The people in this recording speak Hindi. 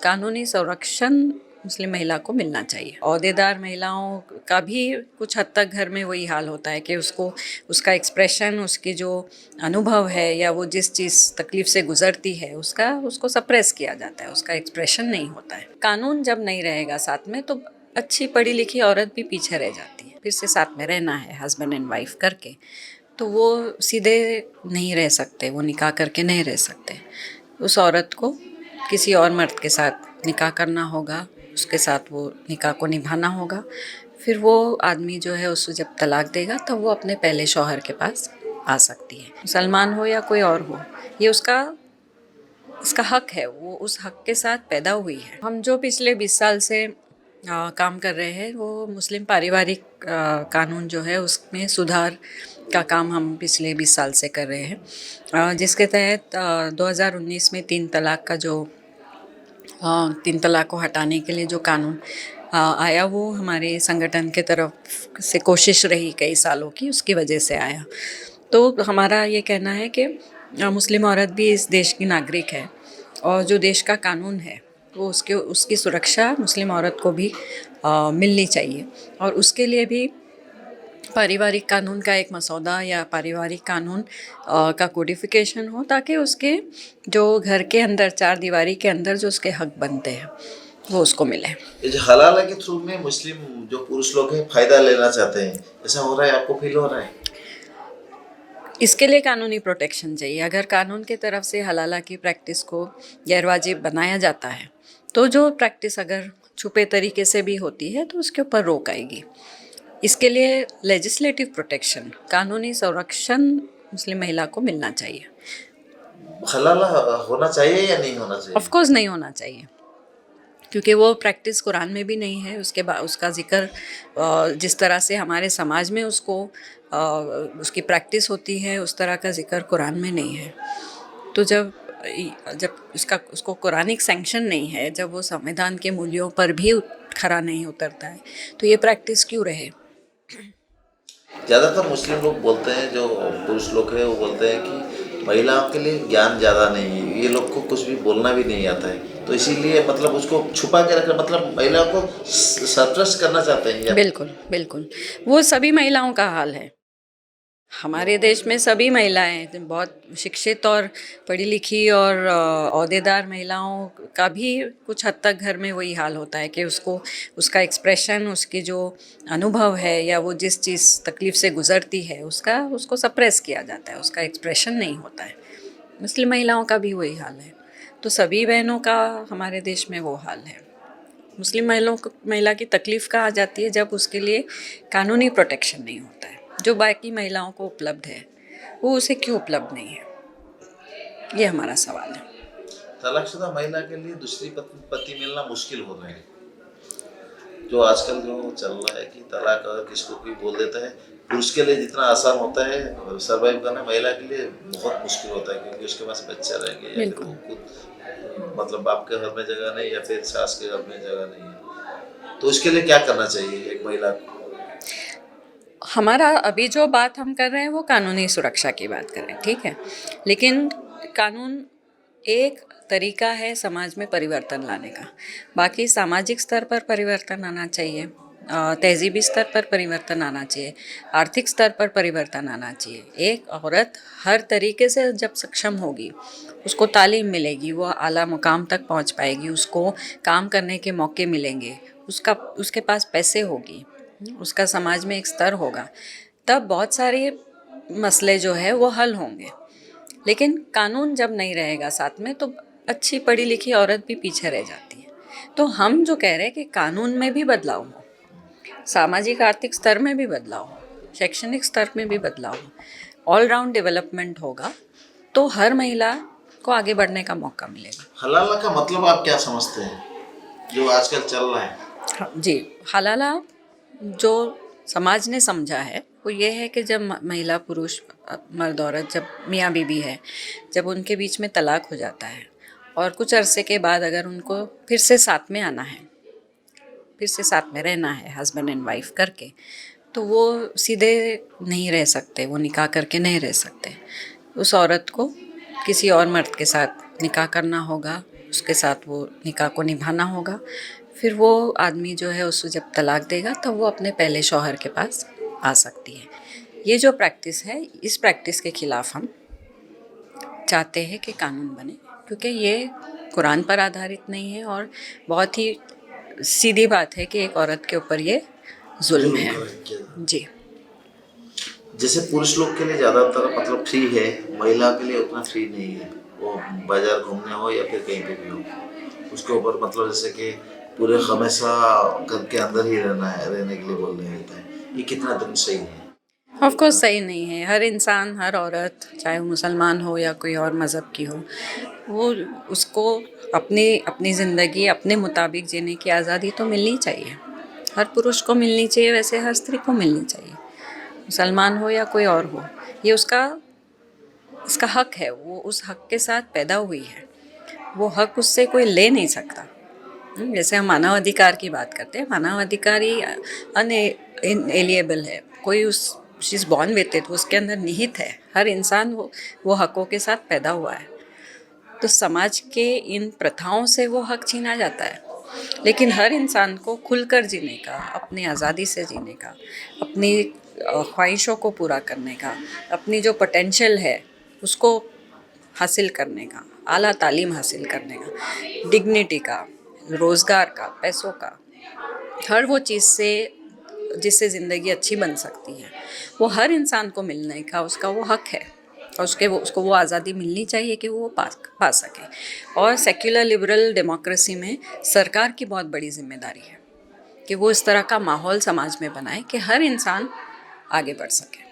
कानूनी संरक्षण मुस्लिम महिला को मिलना चाहिए। ओहदेदार महिलाओं का भी कुछ हद तक घर में वही हाल होता है कि उसको उसका एक्सप्रेशन, उसकी जो अनुभव है या वो जिस चीज़ तकलीफ़ से गुज़रती है उसका उसको सप्रेस किया जाता है, उसका एक्सप्रेशन नहीं होता है। कानून जब नहीं रहेगा साथ में तो अच्छी पढ़ी लिखी औरत भी पीछे रह जाती है। फिर से साथ में रहना है हस्बैंड एंड वाइफ करके, तो वो सीधे नहीं रह सकते, वो निकाह करके नहीं रह सकते। उस औरत को किसी और मर्द के साथ निकाह करना होगा, उसके साथ वो निकाह को निभाना होगा। फिर वो आदमी जो है उसको जब तलाक देगा तब वो अपने पहले शौहर के पास आ सकती है, मुसलमान हो या कोई और हो। ये इसका हक है, वो उस हक के साथ पैदा हुई है। हम जो पिछले 20 साल से काम कर रहे हैं वो मुस्लिम पारिवारिक कानून जो है उसमें सुधार का काम हम पिछले 20 साल से कर रहे हैं, जिसके तहत 2019 में 3 तलाक का जो 3 तलाक को हटाने के लिए जो कानून आया वो हमारे संगठन के तरफ से कोशिश रही कई सालों की, उसकी वजह से आया। तो हमारा ये कहना है कि मुस्लिम औरत भी इस देश की नागरिक है और जो देश का कानून है वो उसकी सुरक्षा मुस्लिम औरत को भी मिलनी चाहिए। और उसके लिए भी पारिवारिक कानून का एक मसौदा या पारिवारिक कानून का कोडिफिकेशन हो, ताकि उसके जो घर के अंदर चार दीवारी के अंदर जो उसके हक बनते हैं वो उसको मिले। ये जो हलाला के थ्रू में मुस्लिम जो पुरुष लोग हैं फायदा लेना चाहते हैं, ऐसा हो रहा है? आपको फील हो रहा है? इसके लिए कानूनी प्रोटेक्शन चाहिए। अगर कानून की तरफ से हलाला की प्रैक्टिस को गैरवाजिब बनाया जाता है तो जो प्रैक्टिस अगर छुपे तरीके से भी होती है तो उसके ऊपर रोक आएगी। इसके लिए लेजिस्लेटिव प्रोटेक्शन, कानूनी संरक्षण मुस्लिम महिला को मिलना चाहिए। हलाला होना चाहिए या नहीं होना चाहिए? ऑफ कोर्स नहीं होना चाहिए, क्योंकि वो प्रैक्टिस कुरान में भी नहीं है। उसके बाद उसका जिक्र जिस तरह से हमारे समाज में उसकी प्रैक्टिस होती है उस तरह का जिक्र कुरान में नहीं है। तो जब जब उसको कुरानिक सैंक्शन नहीं है, जब वो संविधान के मूल्यों पर भी खरा नहीं उतरता है, तो ये प्रैक्टिस क्यों रहे? ज़्यादातर मुस्लिम लोग बोलते हैं, जो पुरुष लोग हैं वो बोलते हैं कि महिलाओं के लिए ज्ञान ज़्यादा नहीं है, ये लोग को कुछ भी बोलना भी नहीं आता है, तो इसीलिए मतलब उसको छुपा के रखना, मतलब महिलाओं को सप्रेस करना चाहते हैं या? बिल्कुल बिल्कुल, वो सभी महिलाओं का हाल है। हमारे देश में सभी महिलाएं बहुत शिक्षित और पढ़ी लिखी और ओहदेदार महिलाओं का भी कुछ हद तक घर में वही हाल होता है कि उसका एक्सप्रेशन, उसकी जो अनुभव है या वो जिस चीज़ तकलीफ़ से गुज़रती है उसको सप्रेस किया जाता है, उसका एक्सप्रेशन नहीं होता है। मुस्लिम महिलाओं का भी वही हाल है। तो सभी बहनों का हमारे देश में वो हाल है। मुस्लिम महिला की तकलीफ़ कहाँ आ जाती है? जब उसके लिए कानूनी प्रोटेक्शन नहीं होता है। जो बाकी महिलाओं को उपलब्ध है वो उसे क्यों उपलब्ध नहीं है, ये हमारा सवाल है। तलाकशुदा महिला के लिए दूसरी पति मिलना मुश्किल हो रहा है। जो आजकल जो चल रहा है कि तलाक अगर किसको कोई बोल देता है, पुरुष के लिए जितना आसान होता है सर्वाइव करना, महिला के लिए बहुत मुश्किल होता है, क्योंकि उसके पास बच्चा रहेंगे या फिर वो खुद मतलब बाप के घर में जगह नहीं या फिर सास के घर में जगह नहीं है, तो उसके लिए क्या करना चाहिए एक महिला को? हमारा अभी जो बात हम कर रहे हैं वो कानूनी सुरक्षा की बात कर रहे हैं, ठीक है। लेकिन कानून एक तरीका है समाज में परिवर्तन लाने का। बाकी सामाजिक स्तर पर परिवर्तन आना चाहिए, तहजीबी स्तर पर परिवर्तन आना चाहिए, आर्थिक स्तर पर परिवर्तन आना चाहिए। एक औरत हर तरीके से जब सक्षम होगी, उसको तालीम मिलेगी, वो आला मुकाम तक पहुंच पाएगी, उसको काम करने के मौके मिलेंगे, उसके पास पैसे होगी, उसका समाज में एक स्तर होगा, तब बहुत सारे मसले जो है वो हल होंगे। लेकिन कानून जब नहीं रहेगा साथ में तो अच्छी पढ़ी लिखी औरत भी पीछे रह जाती है। तो हम जो कह रहे हैं कि कानून में भी बदलाव हो, सामाजिक आर्थिक स्तर में भी बदलाव हो, शैक्षणिक स्तर में भी बदलाव हो, ऑल राउंड डेवलपमेंट होगा तो हर महिला को आगे बढ़ने का मौका मिलेगा। हलाला का मतलब आप क्या समझते हैं जो आजकल चल रहा है? हाँ जी, हलाला जो समाज ने समझा है वो ये है कि जब महिला पुरुष, मर्द औरत, जब मियाँ बीवी है, जब उनके बीच में तलाक हो जाता है और कुछ अरसे के बाद अगर उनको फिर से साथ में आना है, फिर से साथ में रहना है हस्बैंड एंड वाइफ करके, तो वो सीधे नहीं रह सकते, वो निकाह करके नहीं रह सकते। उस औरत को किसी और मर्द के साथ निकाह करना होगा, उसके साथ वो निकाह को निभाना होगा। फिर वो आदमी जो है उसको जब तलाक देगा तब वो अपने पहले शौहर के पास आ सकती है। ये जो प्रैक्टिस है, इस प्रैक्टिस के ख़िलाफ़ हम चाहते हैं कि कानून बने, क्योंकि ये कुरान पर आधारित नहीं है और बहुत ही सीधी बात है कि एक औरत के ऊपर ये जुल्म है। जी। जैसे पुरुष लोग के लिए ज़्यादातर मतलब फ्री है, महिला के लिए उतना फ्री नहीं है। वो बाजार घूमने हो या फिर कहीं पे भी हो, उसके ऊपर मतलब जैसे कि पूरे हमेशा घर के अंदर ही रहना है, रहने के लिए बोल रहे होते हैं। ये कितना दिन सही है? ऑफ कोर्स सही नहीं है। हर इंसान, हर औरत, चाहे वो मुसलमान हो या कोई और मज़हब की हो, वो उसको अपनी अपनी ज़िंदगी अपने मुताबिक जीने की आज़ादी तो मिलनी चाहिए। हर पुरुष को मिलनी चाहिए, वैसे हर स्त्री को मिलनी चाहिए, मुसलमान हो या कोई और हो। ये उसका हक है, वो उस हक के साथ पैदा हुई है, वो हक उससे कोई ले नहीं सकता। जैसे हम मानव अधिकार की बात करते हैं, मानव अधिकार ही अनएलिएबल है। कोई उस she is born with it, उसके अंदर निहित है। हर इंसान वो हकों के साथ पैदा हुआ है। तो समाज के इन प्रथाओं से वो हक छीना जाता है, लेकिन हर इंसान को खुलकर जीने का, अपनी आज़ादी से जीने का, अपनी ख्वाहिशों को पूरा करने का, अपनी जो पोटेंशियल है उसको हासिल करने का, आला तालीम हासिल करने का, डिग्निटी का, रोज़गार का, पैसों का, हर वो चीज़ से जिससे ज़िंदगी अच्छी बन सकती है, वो हर इंसान को मिलने का उसका वो हक है। और उसको वो आज़ादी मिलनी चाहिए कि वो पा सके। और सेक्युलर लिबरल डेमोक्रेसी में सरकार की बहुत बड़ी जिम्मेदारी है कि वो इस तरह का माहौल समाज में बनाए कि हर इंसान आगे बढ़ सके।